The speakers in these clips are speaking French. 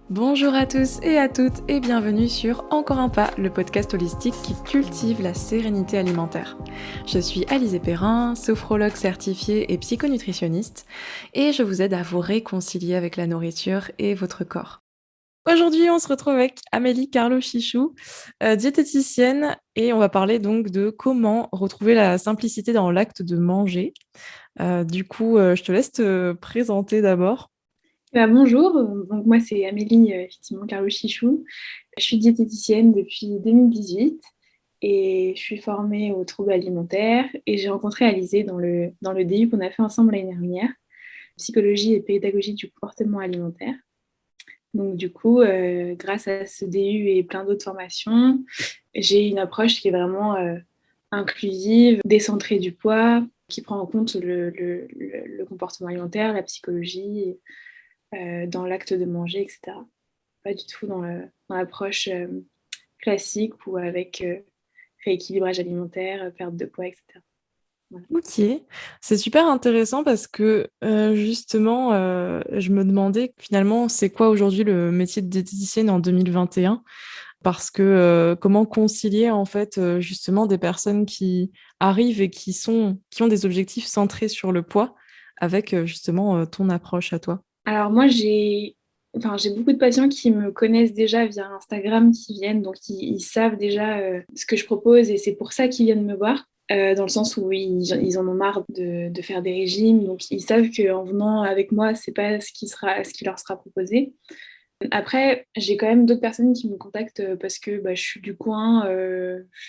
Bonjour à tous et à toutes et bienvenue sur Encore un pas, le podcast holistique qui cultive la sérénité alimentaire. Je suis Alizée Perrin, sophrologue certifiée et psychonutritionniste et je vous aide à vous réconcilier avec la nourriture et votre corps. Aujourd'hui, on se retrouve avec Amélie Carlo-Chichou, diététicienne, et on va parler donc de comment retrouver la simplicité dans l'acte de manger. Je te laisse te présenter d'abord. Bonjour, donc moi c'est Amélie effectivement Carlo-Chichou. Je suis diététicienne depuis 2018 et je suis formée aux troubles alimentaires et j'ai rencontré Alizée dans le DU qu'on a fait ensemble l'année dernière, psychologie et pédagogie du comportement alimentaire. Donc du coup, grâce à ce DU et plein d'autres formations, j'ai une approche qui est vraiment inclusive, décentrée du poids, qui prend en compte le comportement alimentaire, la psychologie dans l'acte de manger, etc. Pas du tout dans l'approche classique ou avec rééquilibrage alimentaire, perte de poids, etc. Voilà. OK, c'est super intéressant parce que, justement, je me demandais finalement c'est quoi aujourd'hui le métier de diététicienne en 2021? Parce que, comment concilier en fait, justement des personnes qui arrivent et qui ont des objectifs centrés sur le poids avec, justement, ton approche à toi? Alors moi, j'ai beaucoup de patients qui me connaissent déjà via Instagram, qui viennent, donc ils savent déjà ce que je propose et c'est pour ça qu'ils viennent me voir. Dans le sens où ils en ont marre de faire des régimes, donc ils savent qu'en venant avec moi, c'est pas ce qui leur sera proposé. Après, j'ai quand même d'autres personnes qui me contactent parce que je suis du coin.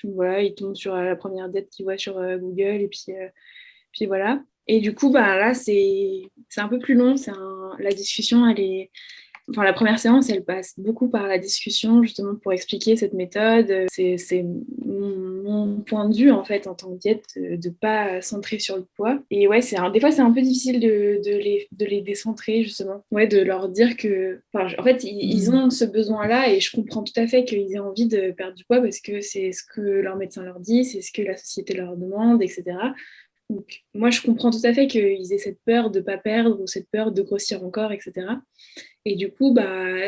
Voilà, ils tombent sur la première date qu'ils voient sur Google et puis voilà. Et du coup, là, c'est un peu plus long. La discussion, elle est. Enfin, la première séance, elle passe beaucoup par la discussion, justement, pour expliquer cette méthode. C'est mon point de vue, en fait, en tant que diète, de ne pas centrer sur le poids. Et ouais, des fois, c'est un peu difficile de les décentrer, justement. Ouais, de leur dire que... Enfin, en fait, ils Mmh. ont ce besoin-là et je comprends tout à fait qu'ils aient envie de perdre du poids parce que c'est ce que leur médecin leur dit, c'est ce que la société leur demande, etc. Donc, moi, je comprends tout à fait qu'ils aient cette peur de ne pas perdre ou cette peur de grossir encore, etc. Et du coup,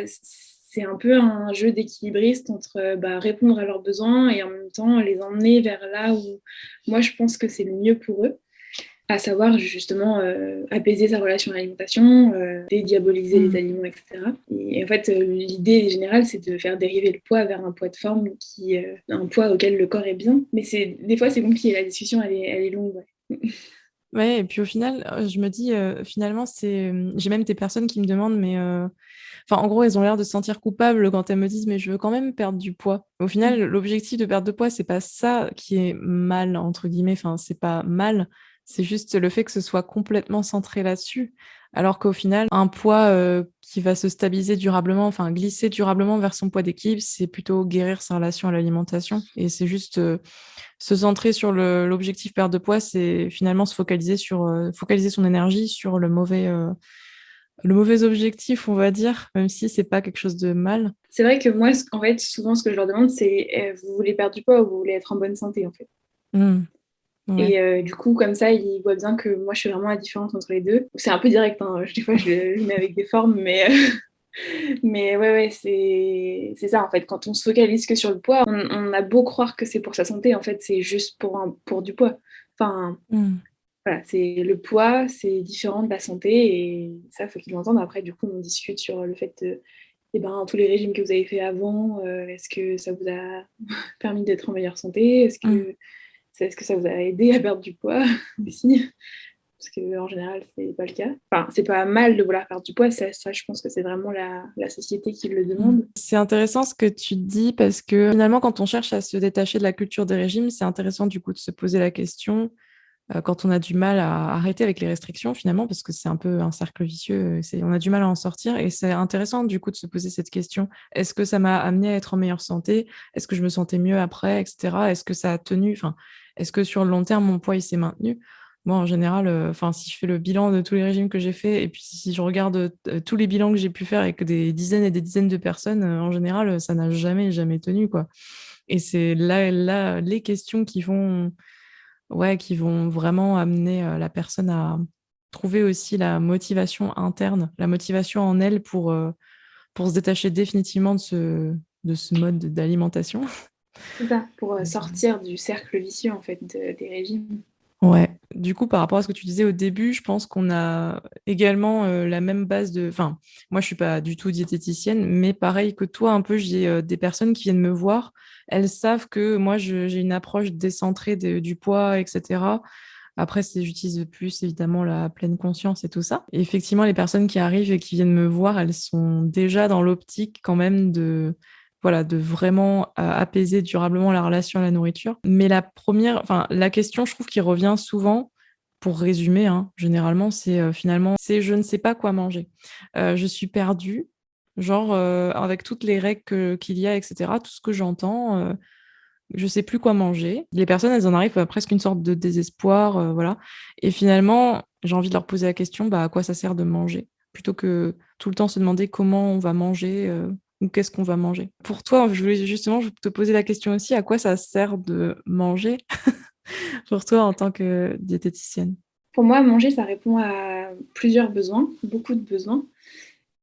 c'est un peu un jeu d'équilibriste entre répondre à leurs besoins et en même temps les emmener vers là où moi je pense que c'est le mieux pour eux, à savoir justement apaiser sa relation à l'alimentation, dédiaboliser les Mmh. aliments, etc. Et en fait, l'idée générale, c'est de faire dériver le poids vers un poids de forme un poids auquel le corps est bien. Mais des fois, c'est compliqué, la discussion, elle est longue. Ouais. Ouais et puis au final, je me dis, finalement j'ai même des personnes qui me demandent mais, enfin en gros elles ont l'air de se sentir coupables quand elles me disent: «Mais je veux quand même perdre du poids». Au final, l'objectif de perte de poids, c'est pas ça qui est «mal» entre guillemets, enfin c'est pas mal, c'est juste le fait que ce soit complètement centré là-dessus. Alors qu'au final, un poids, qui va se stabiliser durablement, enfin glisser durablement vers son poids d'équilibre, c'est plutôt guérir sa relation à l'alimentation et c'est juste, se centrer sur l'objectif perte de poids, c'est finalement se focaliser sur, focaliser son énergie sur le mauvais objectif, on va dire, même si c'est pas quelque chose de mal. C'est vrai que moi, en fait, souvent, ce que je leur demande, c'est vous voulez perdre du poids ou vous voulez être en bonne santé, en fait. Mmh. Ouais. Et du coup, comme ça, ils voient bien que moi, je fais vraiment la différence entre les deux. C'est un peu direct, hein. Des fois, je le mets avec des formes, mais, mais ouais, c'est ça, en fait. Quand on se focalise que sur le poids, on a beau croire que c'est pour sa santé, en fait, c'est juste pour du poids. Enfin, Mmh. voilà, c'est le poids, c'est différent de la santé, et ça, faut qu'ils l'entendent. Après, du coup, on discute sur le fait de eh ben, tous les régimes que vous avez fait avant, est-ce que ça vous a permis d'être en meilleure santé? Mmh. Est-ce que ça vous a aidé à perdre du poids aussi? Parce qu'en général, c'est pas le cas. Enfin, c'est pas mal de vouloir perdre du poids, ça je pense que c'est vraiment la société qui le Mmh. demande. C'est intéressant ce que tu dis parce que finalement, quand on cherche à se détacher de la culture des régimes, c'est intéressant du coup de se poser la question, quand on a du mal à arrêter avec les restrictions finalement, parce que c'est un peu un cercle vicieux, on a du mal à en sortir et c'est intéressant du coup de se poser cette question: «Est-ce que ça m'a amené à être en meilleure santé? Est-ce que je me sentais mieux après et cetera? Est-ce que ça a tenu? Enfin, est-ce que sur le long terme mon poids il s'est maintenu?» Moi en général, enfin si je fais le bilan de tous les régimes que j'ai faits et puis si je regarde, tous les bilans que j'ai pu faire avec des dizaines et des dizaines de personnes, en général, ça n'a jamais, jamais tenu quoi et c'est là les questions qui vont ouais, qui vont vraiment amener, la personne à trouver aussi la motivation interne, la motivation en elle pour se détacher définitivement de ce mode d'alimentation. C'est ça, pour sortir du cercle vicieux en fait des régimes. Ouais. Du coup, par rapport à ce que tu disais au début, je pense qu'on a également la même base de... Enfin, moi, je suis pas du tout diététicienne, mais pareil que toi, un peu, j'ai des personnes qui viennent me voir. Elles savent que moi, j'ai une approche décentrée du poids, etc. Après, j'utilise plus évidemment la pleine conscience et tout ça. Et effectivement, les personnes qui arrivent et qui viennent me voir, elles sont déjà dans l'optique quand même de, voilà, de vraiment apaiser durablement la relation à la nourriture. Mais la question, je trouve, qui revient souvent, pour résumer, hein, généralement, c'est finalement, c'est je ne sais pas quoi manger. Je suis perdue, genre avec toutes les règles qu'il y a, etc., tout ce que j'entends. Je sais plus quoi manger. Les personnes, elles en arrivent à presque une sorte de désespoir, voilà. Et finalement, j'ai envie de leur poser la question, bah, à quoi ça sert de manger? Plutôt que tout le temps se demander comment on va manger ou qu'est-ce qu'on va manger. Pour toi, je voulais justement te poser la question aussi, à quoi ça sert de manger pour toi en tant que diététicienne? Pour moi, manger, ça répond à plusieurs besoins, beaucoup de besoins.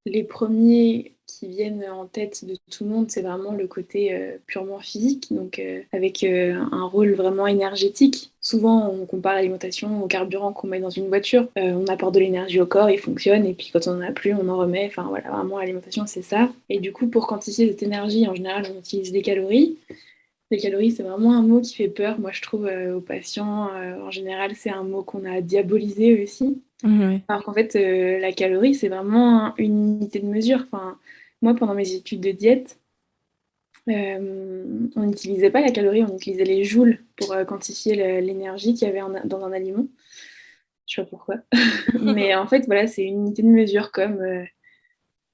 Les premiers qui viennent en tête de tout le monde, c'est vraiment le côté purement physique, donc avec un rôle vraiment énergétique. Souvent, on compare l'alimentation au carburant qu'on met dans une voiture. On apporte de l'énergie au corps, il fonctionne, et puis quand on n'en a plus, on en remet. Enfin voilà, vraiment, l'alimentation, c'est ça. Et du coup, pour quantifier cette énergie, en général, on utilise des calories. Les calories, c'est vraiment un mot qui fait peur, moi, je trouve, aux patients. En général, c'est un mot qu'on a diabolisé aussi. Ouais. Alors qu'en fait, la calorie, c'est vraiment une unité de mesure. Enfin, moi, pendant mes études de diète, on n'utilisait pas la calorie, on utilisait les joules pour quantifier l'énergie qu'il y avait dans un aliment. Je sais pas pourquoi. Mais en fait, voilà, c'est une unité de mesure comme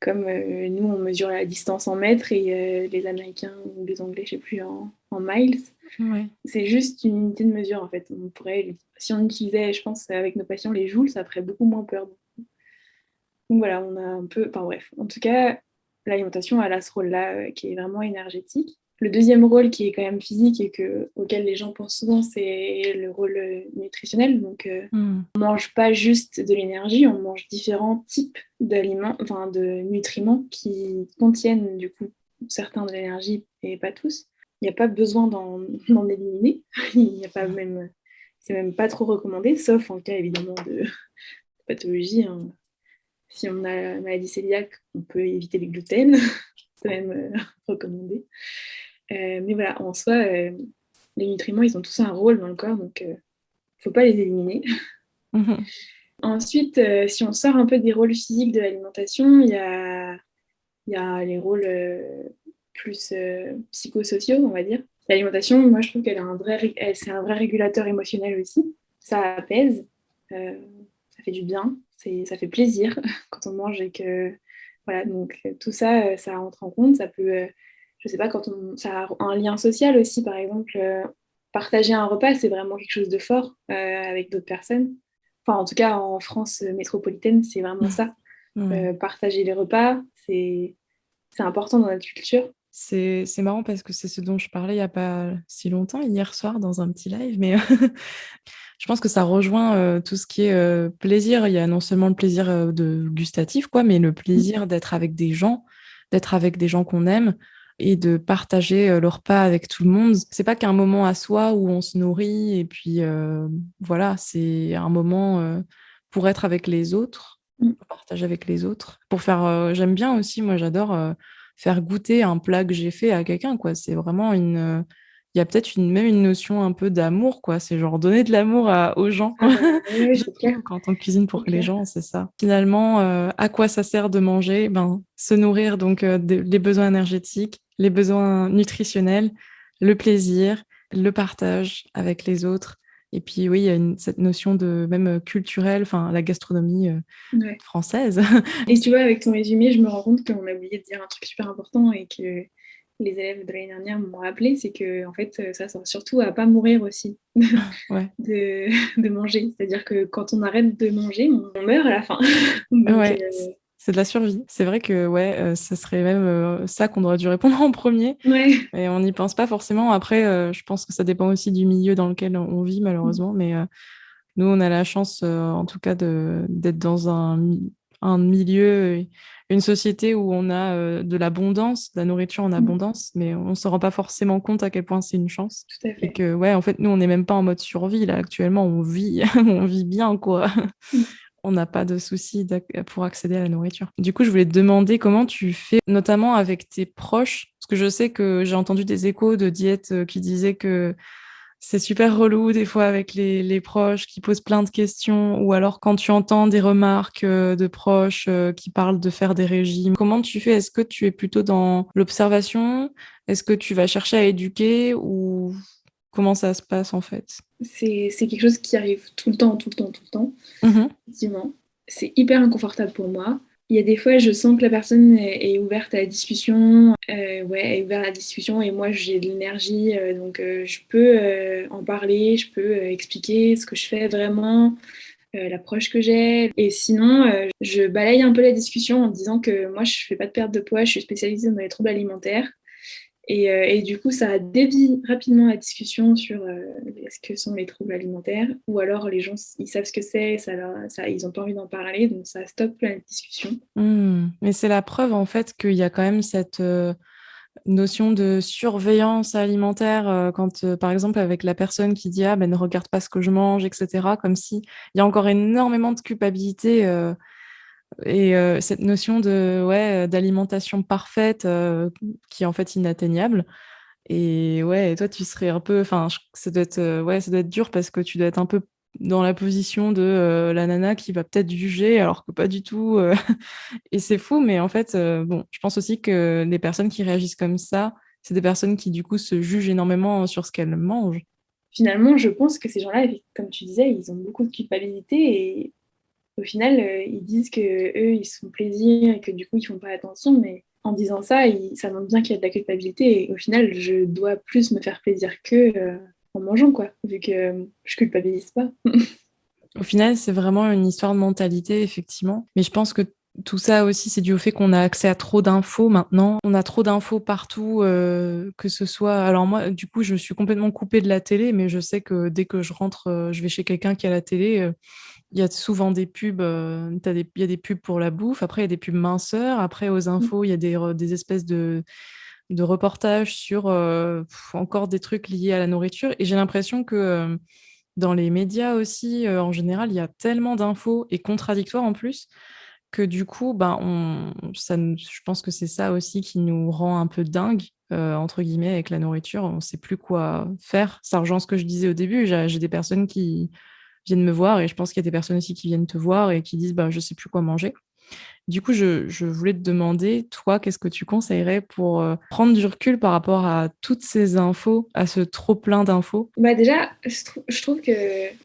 nous, on mesure la distance en mètres et les Américains ou les Anglais, je sais plus, en miles. Ouais. C'est juste une unité de mesure, en fait. On pourrait, si on utilisait, je pense, avec nos patients, les joules, ça ferait beaucoup moins peur. Donc voilà, on a un peu. Enfin bref, en tout cas, l'alimentation, elle a ce rôle-là qui est vraiment énergétique. Le deuxième rôle qui est quand même physique et auquel les gens pensent souvent, c'est le rôle nutritionnel. Donc Mm. on mange pas juste de l'énergie, on mange différents types d'aliments, enfin de nutriments qui contiennent du coup certains de l'énergie et pas tous. Il n'y a pas besoin d'en éliminer. Il n'y a pas même, c'est même pas trop recommandé, sauf en cas évidemment de pathologie, hein. Si on a la maladie cœliaque, on peut éviter le gluten, c'est même recommandé. Mais voilà, en soi, les nutriments, ils ont tous un rôle dans le corps, donc il ne faut pas les éliminer. Mhm. Ensuite, si on sort un peu des rôles physiques de l'alimentation, il y a les rôles plus psychosociaux, on va dire. L'alimentation, moi, je trouve c'est un vrai régulateur émotionnel aussi. Ça apaise, ça fait du bien, ça fait plaisir quand on mange et que voilà, donc tout ça, ça rentre en compte. Ça peut, je sais pas, ça a un lien social aussi, par exemple, partager un repas, c'est vraiment quelque chose de fort avec d'autres personnes. Enfin, en tout cas, en France métropolitaine, c'est vraiment ça. Ouais. Partager les repas, c'est important dans notre culture. C'est marrant parce que c'est ce dont je parlais il n'y a pas si longtemps, hier soir, dans un petit live, mais je pense que ça rejoint tout ce qui est plaisir. Il y a non seulement le plaisir de gustatif, quoi, mais le plaisir d'être avec des gens qu'on aime et de partager le repas avec tout le monde. C'est pas qu'un moment à soi où on se nourrit et puis voilà, c'est un moment pour être avec les autres, Mm. pour partager avec les autres. Pour faire, j'aime bien aussi, moi j'adore faire goûter un plat que j'ai fait à quelqu'un, quoi. C'est vraiment il y a peut-être même une notion un peu d'amour, quoi. C'est genre donner de l'amour aux gens. Ah bah oui, Je c'est clair, trouve, quand on cuisine c'est pour les clair. gens, c'est ça. Finalement, à quoi ça sert de manger? Ben, se nourrir, donc les besoins énergétiques, les besoins nutritionnels, le plaisir, le partage avec les autres. Et puis oui, il y a cette notion de même culturelle, enfin la gastronomie Ouais. française. Et tu vois, avec ton résumé, je me rends compte qu'on a oublié de dire un truc super important et que les élèves de l'année dernière m'ont rappelé, c'est que en fait, ça sert surtout à pas mourir aussi Ouais, de manger. C'est-à-dire que quand on arrête de manger, on meurt à la fin. Donc, ouais, c'est de la survie. C'est vrai que ouais, ce serait même ça qu'on aurait dû répondre en premier. ouais. Et on n'y pense pas forcément. Après, je pense que ça dépend aussi du milieu dans lequel on vit, malheureusement. Mais nous, on a la chance, en tout cas, d'être dans un milieu, une société où on a de l'abondance, de la nourriture en abondance, mais on ne se rend pas forcément compte à quel point c'est une chance. Tout à Et fait. que, ouais, en fait, nous, on n'est même pas en mode survie. Là, actuellement, on vit, on vit bien, quoi. Mm. On n'a pas de soucis pour accéder à la nourriture. Du coup, je voulais te demander comment tu fais, notamment avec tes proches, parce que je sais que j'ai entendu des échos de diètes qui disaient que c'est super relou des fois avec les proches qui posent plein de questions, ou alors quand tu entends des remarques de proches qui parlent de faire des régimes. Comment tu fais? Est-ce que tu es plutôt dans l'observation? Est-ce que tu vas chercher à éduquer ou comment ça se passe en fait? C'est quelque chose qui arrive tout le temps, tout le temps, tout le temps. Mhm. Effectivement. C'est hyper inconfortable pour moi. Il y a des fois, je sens que la personne est ouverte à la discussion, ouais, est ouverte à la discussion et moi j'ai de l'énergie, donc je peux en parler, je peux expliquer ce que je fais vraiment, l'approche que j'ai. Et sinon, je balaye un peu la discussion en disant que moi je fais pas de perte de poids, je suis spécialisée dans les troubles alimentaires. Et du coup, ça dévie rapidement la discussion sur ce que sont les troubles alimentaires, ou alors les gens, ils savent ce que c'est, ils n'ont pas envie d'en parler, donc ça stoppe la discussion. Mais c'est la preuve en fait qu'il y a quand même cette notion de surveillance alimentaire quand, par exemple, avec la personne qui dit ah ben ne regarde pas ce que je mange, etc. Comme si il y a encore énormément de culpabilité et cette notion de ouais d'alimentation parfaite qui est en fait inatteignable. Et ouais, et toi tu serais un peu, enfin ça doit être ouais ça doit être dur parce que tu dois être un peu dans la position de la nana qui va peut-être juger alors que pas du tout. Et c'est fou, mais en fait, bon, je pense aussi que les personnes qui réagissent comme ça, c'est des personnes qui, du coup, se jugent énormément sur ce qu'elles mangent. Finalement, je pense que ces gens-là, comme tu disais, ils ont beaucoup de culpabilité et au final, ils disent que eux, ils se font plaisir et que du coup, ils font pas attention, mais en disant ça, ça montre bien qu'il y a de la culpabilité et au final, je dois plus me faire plaisir qu'eux en mangeant, quoi, vu que je culpabilise pas. Au final, c'est vraiment une histoire de mentalité, effectivement. Mais je pense que tout ça aussi, c'est dû au fait qu'on a accès à trop d'infos maintenant. On a trop d'infos partout, que ce soit. Alors moi, du coup, je me suis complètement coupée de la télé, mais je sais que dès que je rentre, je vais chez quelqu'un qui a la télé. Il y a souvent des pubs, il y a des pubs pour la bouffe, après il y a des pubs minceurs, après aux infos, il y a des espèces de reportages sur encore des trucs liés à la nourriture. Et j'ai l'impression que dans les médias aussi, en général, il y a tellement d'infos et contradictoires en plus, que du coup, ben, je pense que c'est ça aussi qui nous rend un peu dingue, entre guillemets, avec la nourriture. On ne sait plus quoi faire. Ça rejoint ce que je disais au début. J'ai des personnes qui viennent me voir et je pense qu'il y a des personnes aussi qui viennent te voir et qui disent bah, je ne sais plus quoi manger. Du coup, je voulais te demander, toi, qu'est-ce que tu conseillerais pour prendre du recul par rapport à toutes ces infos, à ce trop plein d'infos? Bah déjà, je trouve que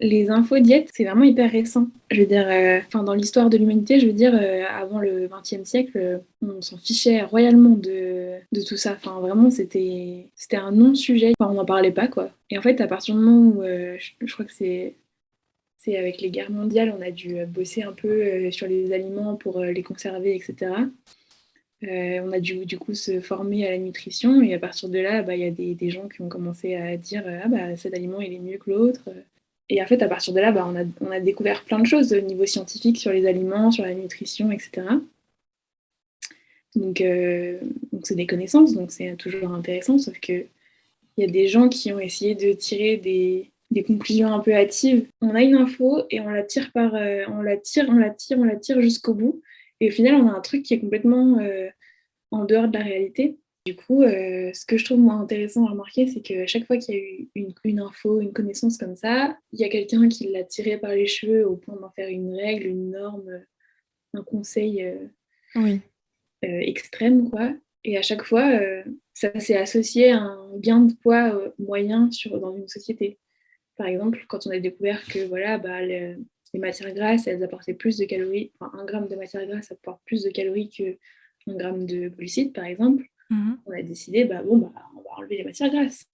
les infos diètes, c'est vraiment hyper récent. Je veux dire, enfin, dans l'histoire de l'humanité, je veux dire, avant le XXe siècle, on s'en fichait royalement de tout ça. Enfin, vraiment, c'était un non-sujet. Enfin, on n'en parlait pas, quoi. Et en fait, à partir du moment où, je crois que c'est avec les guerres mondiales, on a dû bosser un peu sur les aliments pour les conserver, etc. On a dû du coup se former à la nutrition et à partir de là, bah, il y a des gens qui ont commencé à dire ah bah cet aliment il est mieux que l'autre. Et en fait, à partir de là, bah, on a découvert plein de choses au niveau scientifique sur les aliments, sur la nutrition, etc. Donc, donc c'est des connaissances, donc c'est toujours intéressant, sauf que il y a des gens qui ont essayé de tirer des conclusions un peu hâtives. On a une info et on la tire on la tire jusqu'au bout. Et au final, on a un truc qui est complètement en dehors de la réalité. Du coup, ce que je trouve moi intéressant à remarquer, c'est qu'à chaque fois qu'il y a eu une info, une connaissance comme ça, il y a quelqu'un qui l'a tiré par les cheveux au point d'en faire une règle, une norme, un conseil Oui. extrême, quoi. Et à chaque fois, ça s'est associé à un gain de poids moyen dans une société. Par exemple, quand on a découvert que voilà, bah, les matières grasses, elles apportaient plus de calories, enfin, un gramme de matière grasse apporte plus de calories qu'un gramme de glucides, par exemple, Mhm. on a décidé, bah, bon, bah, on va enlever les matières grasses.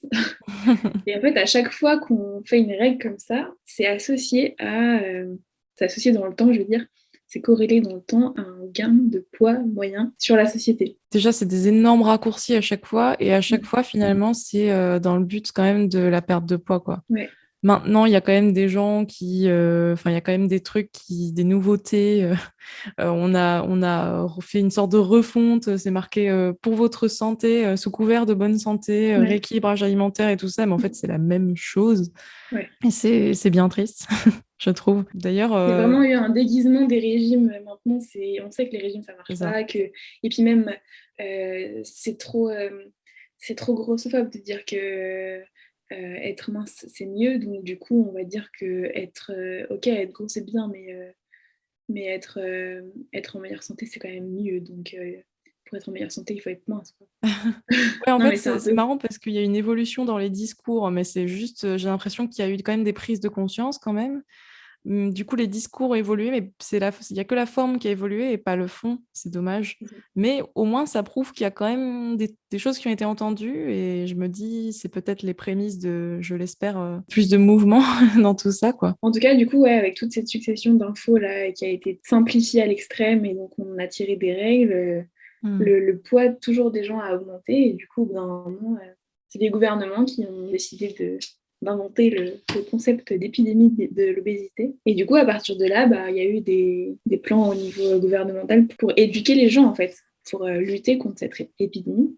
Et en fait, à chaque fois qu'on fait une règle comme ça, c'est associé dans le temps, je veux dire, c'est corrélé dans le temps à un gain de poids moyen sur la société. Déjà, c'est des énormes raccourcis à chaque fois et à chaque fois, finalement, c'est dans le but quand même de la perte de poids, quoi. Ouais. Maintenant, il y a quand même des gens qui, enfin, il y a quand même des trucs des nouveautés. On a fait une sorte de refonte. C'est marqué pour votre santé, sous couvert de bonne santé, Ouais. rééquilibrage alimentaire et tout ça. Mais en fait, c'est la même chose. Ouais. Et c'est bien triste, je trouve. D'ailleurs, Il y a vraiment eu un déguisement des régimes. Maintenant, on sait que les régimes, ça c'est marche ça. pas. Et puis même, c'est trop grossophobe de dire que être mince, c'est mieux. Donc du coup, on va dire que ok, être gros, c'est bien, mais être en meilleure santé, c'est quand même mieux. Donc pour être en meilleure santé, il faut être mince, quoi. Ouais, en Non, fait, mais c'est un c'est peu... marrant parce qu'il y a une évolution dans les discours, mais c'est juste, j'ai l'impression qu'il y a eu quand même des prises de conscience quand même. Du coup, les discours ont évolué, mais il y a que la forme qui a évolué et pas le fond. C'est dommage. Mais au moins, ça prouve qu'il y a quand même des choses qui ont été entendues et je me dis, c'est peut-être les prémices de, je l'espère, plus de mouvement dans tout ça, quoi. En tout cas, du coup, ouais, avec toute cette succession d'infos là qui a été simplifiée à l'extrême et donc on a tiré des règles, Hmm. le poids toujours des gens a augmenté et du coup, au bout d'un moment, c'est les gouvernements qui ont décidé d'inventer le concept d'épidémie de l'obésité. Et du coup, à partir de là, bah, il y a eu des plans au niveau gouvernemental pour éduquer les gens, en fait, pour lutter contre cette épidémie.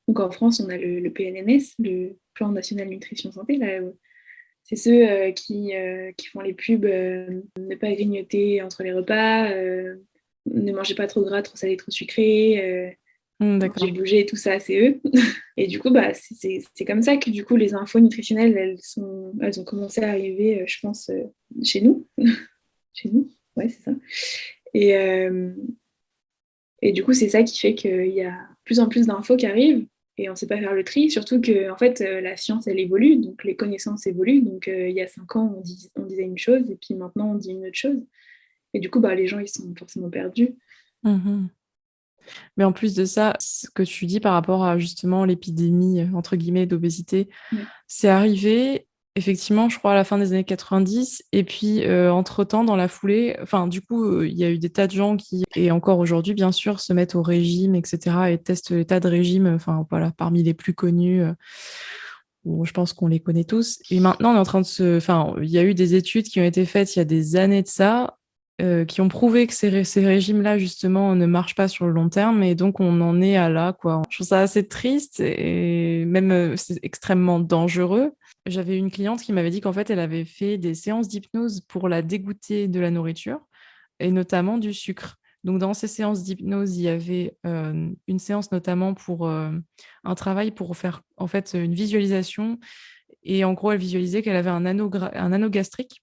Donc en France, on a le PNNS, le Plan National Nutrition Santé, là, c'est ceux qui font les pubs, ne pas grignoter entre les repas, ne mangez pas trop gras, trop salé, trop sucré, D'accord. manger, bouger, tout ça, c'est eux. Et du coup, bah, c'est comme ça que du coup, les infos nutritionnelles, elles ont commencé à arriver, je pense, chez nous. Chez nous, ouais, c'est ça. Et, euh, et du coup, c'est ça qui fait qu'il y a de plus en plus d'infos qui arrivent et on ne sait pas faire le tri, surtout que en fait, la science, elle évolue, donc les connaissances évoluent. Donc il y a 5 ans, on disait une chose et puis maintenant, on dit une autre chose. Et du coup, bah, les gens, ils sont forcément perdus. Mhm. Mais en plus de ça, ce que tu dis par rapport à justement l'épidémie, entre guillemets, d'obésité, Ouais. c'est arrivé, effectivement, je crois, à la fin des années 90. Et puis, entre-temps, dans la foulée, enfin, du coup, il y a eu des tas de gens qui, et encore aujourd'hui, bien sûr, se mettent au régime, etc., et testent les tas de régimes, enfin, voilà, parmi les plus connus, où je pense qu'on les connaît tous. Et maintenant, on est en train de enfin, il y a eu des études qui ont été faites il y a des années de ça, qui ont prouvé que ces régimes-là, justement, ne marchent pas sur le long terme. Et donc, on en est à là, quoi. Je trouve ça assez triste et même c'est extrêmement dangereux. J'avais une cliente qui m'avait dit qu'en fait, elle avait fait des séances d'hypnose pour la dégoûter de la nourriture et notamment du sucre. Donc, dans ces séances d'hypnose, il y avait une séance notamment pour un travail pour faire en fait une visualisation. Et en gros, elle visualisait qu'elle avait un anneau gastrique.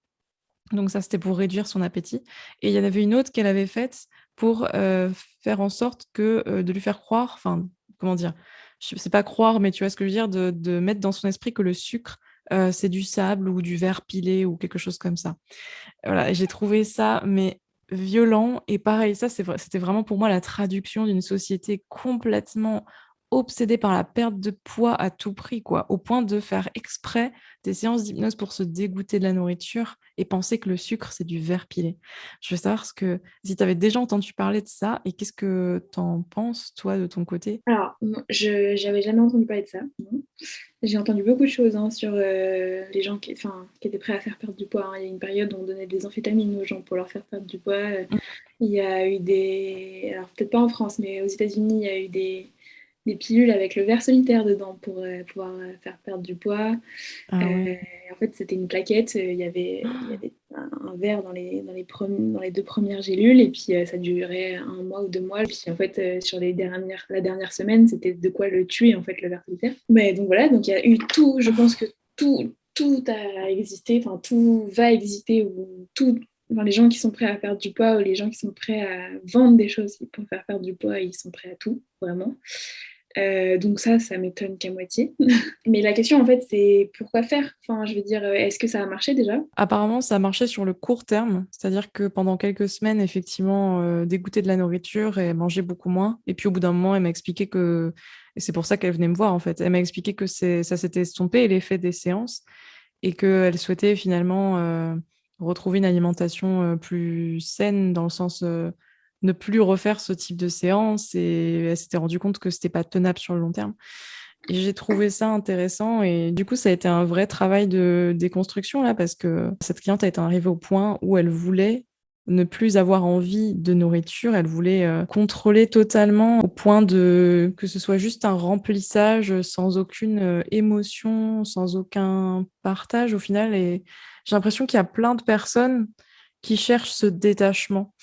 Donc ça, c'était pour réduire son appétit. Et il y en avait une autre qu'elle avait faite pour faire en sorte de lui faire croire, enfin, comment dire, je sais pas croire, mais tu vois ce que je veux dire, de mettre dans son esprit que le sucre, c'est du sable ou du verre pilé ou quelque chose comme ça. Voilà, et j'ai trouvé ça, mais violent. Et pareil, ça, c'était vraiment pour moi la traduction d'une société complètement obsédée par la perte de poids à tout prix, quoi, au point de faire exprès des séances d'hypnose pour se dégoûter de la nourriture et penser que le sucre, c'est du verre pilé. Je veux savoir si tu avais déjà entendu parler de ça et qu'est-ce que tu en penses, toi, de ton côté? Alors, non, je j'avais jamais entendu parler de ça. Non. J'ai entendu beaucoup de choses hein, sur les gens qui étaient prêts à faire perdre du poids, hein. Il y a une période où on donnait des amphétamines aux gens pour leur faire perdre du poids. Il y a eu alors peut-être pas en France, mais aux États-Unis, il y a eu des pilules avec le ver solitaire dedans pour pouvoir faire perdre du poids. Ah ouais. En fait, c'était une plaquette. Il y avait un verre dans les 2 premières gélules, et puis ça durait 1 mois ou 2 mois. Et puis en fait, sur la dernière semaine, c'était de quoi le tuer, en fait, le ver solitaire. Mais donc voilà, donc il y a eu tout. Je pense que tout a existé, enfin tout va exister, ou tout. Enfin, les gens qui sont prêts à perdre du poids ou les gens qui sont prêts à vendre des choses pour faire perdre du poids, ils sont prêts à tout, vraiment. Donc ça m'étonne qu'à moitié. Mais la question, en fait, c'est pourquoi faire? Enfin, je veux dire, est-ce que ça a marché déjà? Apparemment, ça a marché sur le court terme, c'est-à-dire que pendant quelques semaines, effectivement, dégoûtée de la nourriture et mangeait beaucoup moins. Et puis au bout d'un moment, elle m'a expliqué que, et c'est pour ça qu'elle venait me voir en fait, elle m'a expliqué que ça s'était estompé l'effet des séances et qu'elle souhaitait finalement retrouver une alimentation plus saine dans le sens ne plus refaire ce type de séance et elle s'était rendue compte que c'était pas tenable sur le long terme. Et j'ai trouvé ça intéressant et du coup, ça a été un vrai travail de déconstruction là parce que cette cliente est arrivée au point où elle voulait ne plus avoir envie de nourriture, elle voulait contrôler totalement au point de que ce soit juste un remplissage sans aucune émotion, sans aucun partage au final. Et j'ai l'impression qu'il y a plein de personnes qui cherchent ce détachement.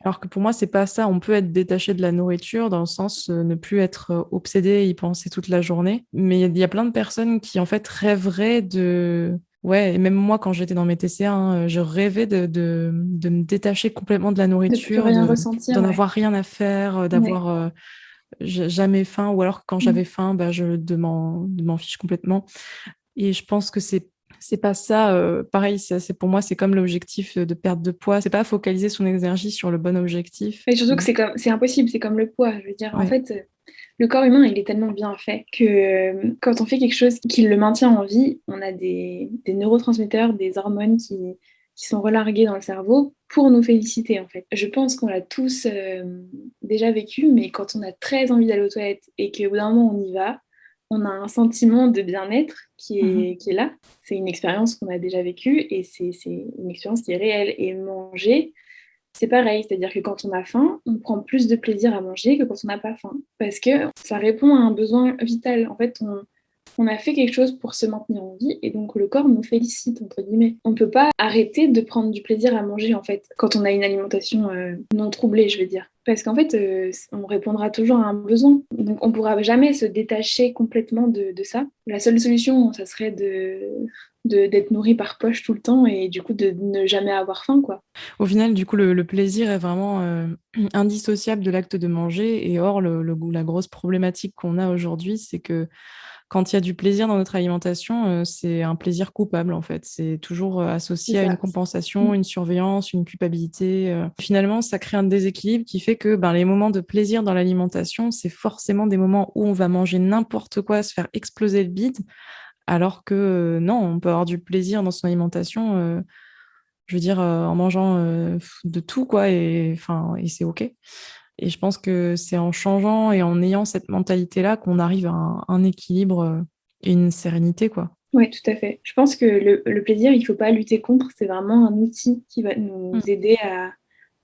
Alors que pour moi, c'est pas ça. On peut être détaché de la nourriture dans le sens ne plus être obsédé et y penser toute la journée. Mais il y a plein de personnes qui en fait rêveraient de... Ouais, et même moi, quand j'étais dans mes TCA, hein, je rêvais de me détacher complètement de la De plus nourriture, rien ressentir, d'en ouais. avoir rien à faire, Ouais. d'avoir jamais faim, ou alors quand Mm. j'avais faim, bah, de m'en fiche complètement. Et je pense que c'est pas ça. Pareil, c'est pour moi, c'est comme l'objectif de perte de poids. C'est pas focaliser son énergie sur le bon objectif. Et surtout que c'est impossible, c'est comme le poids. Je veux dire, en Ouais. fait, le corps humain, il est tellement bien fait que quand on fait quelque chose qui le maintient en vie, on a des neurotransmetteurs, des hormones qui sont relarguées dans le cerveau pour nous féliciter, en fait. Je pense qu'on l'a tous déjà vécu, mais quand on a très envie d'aller aux toilettes et qu'au bout d'un moment on y va, on a un sentiment de bien-être Mhm. qui est là. C'est une expérience qu'on a déjà vécue et c'est une expérience qui est réelle. Et manger, c'est pareil, c'est-à-dire que quand on a faim, on prend plus de plaisir à manger que quand on n'a pas faim. Parce que ça répond à un besoin vital. En fait, on a fait quelque chose pour se maintenir en vie et donc le corps nous félicite, entre guillemets. On ne peut pas arrêter de prendre du plaisir à manger, en fait, quand on a une alimentation non troublée, je veux dire. Parce qu'en fait, on répondra toujours à un besoin. Donc on ne pourra jamais se détacher complètement de ça. La seule solution, ça serait d'être nourri par poche tout le temps et du coup de ne jamais avoir faim, quoi. Au final, du coup, le plaisir est vraiment indissociable de l'acte de manger. Et or, la grosse problématique qu'on a aujourd'hui, c'est que quand il y a du plaisir dans notre alimentation, c'est un plaisir coupable, en fait. C'est toujours C'est associé à une ça. compensation, une surveillance, une culpabilité. Finalement, ça crée un déséquilibre qui fait que ben, les moments de plaisir dans l'alimentation, c'est forcément des moments où on va manger n'importe quoi, se faire exploser le bide, alors que non, on peut avoir du plaisir dans son alimentation, je veux dire, en mangeant de tout, quoi, et c'est OK. Et je pense que c'est en changeant et en ayant cette mentalité-là qu'on arrive à un équilibre et une sérénité, quoi. Oui, tout à fait. Je pense que le plaisir, il ne faut pas lutter contre, c'est vraiment un outil qui va nous Mm. aider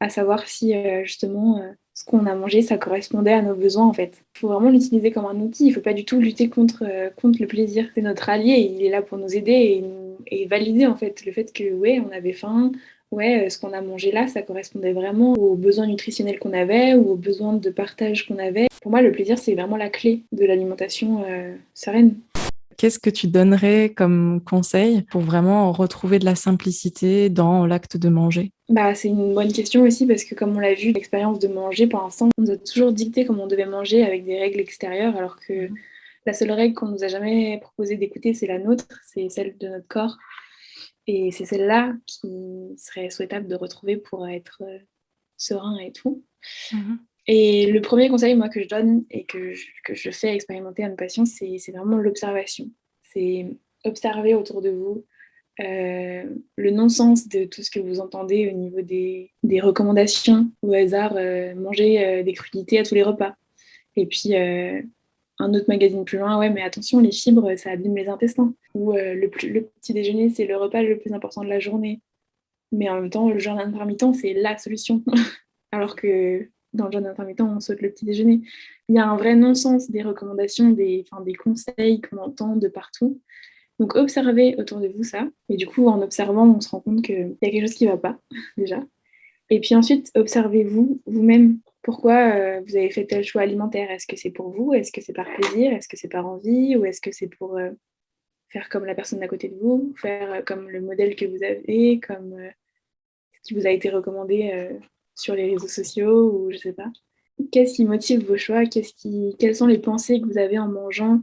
à savoir si justement ce qu'on a mangé, ça correspondait à nos besoins en fait. Il faut vraiment l'utiliser comme un outil, il ne faut pas du tout lutter contre le plaisir. C'est notre allié, il est là pour nous aider et valider en fait le fait que ouais, on avait faim, ouais, ce qu'on a mangé là, ça correspondait vraiment aux besoins nutritionnels qu'on avait ou aux besoins de partage qu'on avait. Pour moi, le plaisir, c'est vraiment la clé de l'alimentation sereine. Qu'est-ce que tu donnerais comme conseil pour vraiment retrouver de la simplicité dans l'acte de manger? Bah, c'est une bonne question aussi parce que comme on l'a vu, l'expérience de manger, pour l'instant, on nous a toujours dicté comment on devait manger avec des règles extérieures, alors que Mhm. la seule règle qu'on nous a jamais proposé d'écouter, c'est la nôtre, c'est celle de notre corps. Et c'est celle-là qui serait souhaitable de retrouver pour être serein et tout. Mhm. Et le premier conseil, moi, que je donne et que je fais expérimenter à mes patients, c'est vraiment l'observation. C'est observer autour de vous le non-sens de tout ce que vous entendez au niveau des recommandations au hasard, manger des crudités à tous les repas. Et puis, un autre magazine plus loin, ouais, mais attention, les fibres, ça abîme les intestins. Ou le petit déjeuner, c'est le repas le plus important de la journée. Mais en même temps, le jeûne intermittent, c'est la solution. Alors que dans le jeûne intermittent, on saute le petit déjeuner. Il y a un vrai non-sens des recommandations, enfin, des conseils qu'on entend de partout. Donc observez autour de vous ça. Et du coup, en observant, on se rend compte qu'il y a quelque chose qui ne va pas, déjà. Et puis ensuite, observez-vous vous-même. Pourquoi vous avez fait tel choix alimentaire? Est-ce que c'est pour vous? Est-ce que c'est par plaisir? Est-ce que c'est par envie? Ou est-ce que c'est pour faire comme la personne d'à côté de vous? Faire comme le modèle que vous avez? Comme ce qui vous a été recommandé sur les réseaux sociaux? Ou je sais pas. Qu'est-ce qui motive vos choix? Quelles sont les pensées que vous avez en mangeant?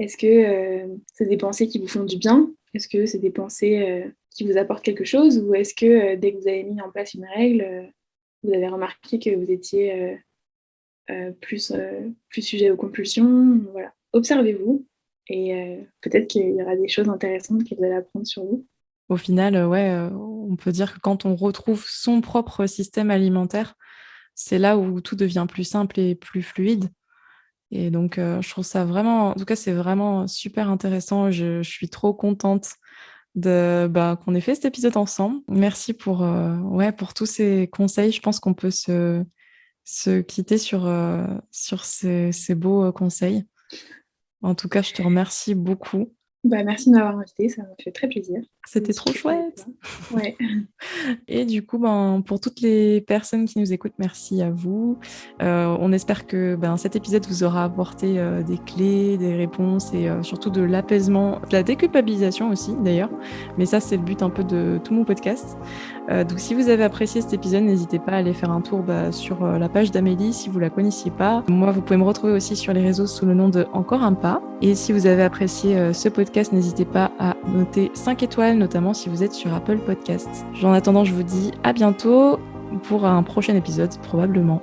Est-ce que c'est des pensées qui vous font du bien? Est-ce que c'est des pensées qui vous apportent quelque chose? Ou est-ce que dès que vous avez mis en place une règle, vous avez remarqué que vous étiez plus sujet aux compulsions? Voilà. Observez-vous et peut-être qu'il y aura des choses intéressantes que vous allez apprendre sur vous. Au final, ouais, on peut dire que quand on retrouve son propre système alimentaire, c'est là où tout devient plus simple et plus fluide. Et donc, je trouve ça vraiment, en tout cas, c'est vraiment super intéressant. Je suis trop contente qu'on ait fait cet épisode ensemble. Merci pour tous ces conseils. Je pense qu'on peut se quitter sur ces beaux conseils. En tout cas, je te remercie beaucoup. Merci de m'avoir invité, ça m'a fait très plaisir. C'était trop chouette. Ouais. Et du coup, pour toutes les personnes qui nous écoutent, merci à vous. On espère que cet épisode vous aura apporté des clés, des réponses et surtout de l'apaisement, de la déculpabilisation aussi d'ailleurs. Mais ça, c'est le but un peu de tout mon podcast. Donc si vous avez apprécié cet épisode, n'hésitez pas à aller faire un tour sur la page d'Amélie si vous la connaissiez pas. Moi, vous pouvez me retrouver aussi sur les réseaux sous le nom de Encore un pas. Et si vous avez apprécié ce podcast, n'hésitez pas à noter 5 étoiles, notamment si vous êtes sur Apple Podcasts. En attendant, je vous dis à bientôt pour un prochain épisode, probablement.